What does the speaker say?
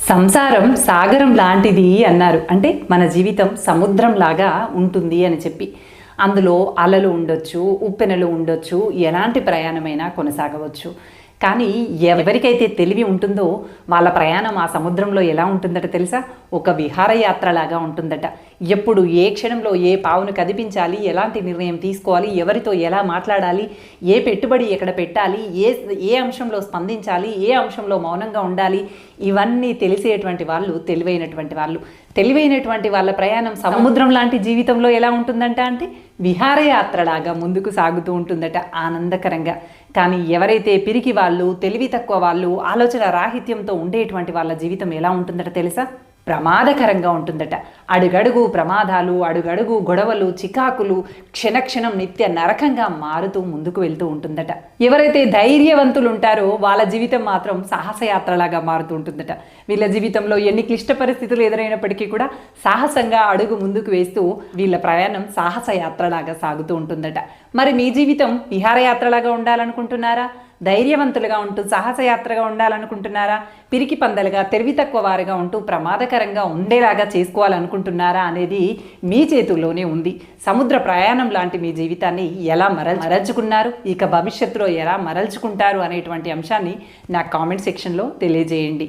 సంసారం సాగరం లాంటిది అన్నారు. అంటే మన జీవితం సముద్రం లాగా ఉంటుంది అని చెప్పి, అందులో అలలు ఉండొచ్చు, ఉప్పెనలు ఉండొచ్చు, ఎలాంటి ప్రయాణమైనా కొనసాగవచ్చు. కానీ ఎవరికైతే తెలివి ఉంటుందో వాళ్ళ ప్రయాణం ఆ సముద్రంలో ఎలా ఉంటుందట తెలుసా? ఒక విహారయాత్రలాగా ఉంటుందట. ఎప్పుడు ఏ క్షణంలో ఏ పావును కదిపించాలి, ఎలాంటి నిర్ణయం తీసుకోవాలి, ఎవరితో ఎలా మాట్లాడాలి, ఏ పెట్టుబడి ఎక్కడ పెట్టాలి, ఏ అంశంలో స్పందించాలి, ఏ అంశంలో మౌనంగా ఉండాలి, ఇవన్నీ తెలిసేటువంటి వాళ్ళు తెలివైనటువంటి వాళ్ళు. తెలివైనటువంటి వాళ్ళ ప్రయాణం సముద్రం లాంటి జీవితంలో ఎలా ఉంటుందంట అంటే విహారయాత్రలాగా ముందుకు సాగుతూ ఉంటుందట, ఆనందకరంగా. కానీ ఎవరైతే పిరికి వాళ్ళు, తెలివి తక్కువ వాళ్ళు, ఆలోచన రాహిత్యంతో ఉండేటువంటి వాళ్ళ జీవితం ఎలా ఉంటుందట తెలుసా? ప్రమాదకరంగా ఉంటుందట. అడుగడుగు ప్రమాదాలు, అడుగడుగు గొడవలు, చికాకులు, క్షణక్షణం నిత్య నరకంగా మారుతూ ముందుకు వెళ్తూ ఉంటుందట. ఎవరైతే ధైర్యవంతులు ఉంటారో వాళ్ళ జీవితం మాత్రం సాహసయాత్రలాగా మారుతూ ఉంటుందట. వీళ్ళ జీవితంలో ఎన్ని క్లిష్ట పరిస్థితులు ఎదురైనప్పటికీ కూడా సాహసంగా అడుగు ముందుకు వేస్తూ వీళ్ళ ప్రయాణం సాహసయాత్రలాగా సాగుతూ ఉంటుందట. మరి మీ జీవితం విహారయాత్రలాగా ఉండాలనుకుంటున్నారా? ధైర్యవంతులుగా ఉంటూ సాహసయాత్రగా ఉండాలనుకుంటున్నారా? పిరికి పందలుగా, తెలివి తక్కువ వారుగా ఉంటూ ప్రమాదకరంగా ఉండేలాగా చేసుకోవాలనుకుంటున్నారా అనేది మీ చేతుల్లోనే ఉంది. సముద్ర ప్రయాణం లాంటి మీ జీవితాన్ని ఎలా మరల్చుకున్నారు, ఇక భవిష్యత్తులో ఎలా మరల్చుకుంటారు అనేటువంటి అంశాన్ని నా కామెంట్ సెక్షన్లో తెలియజేయండి.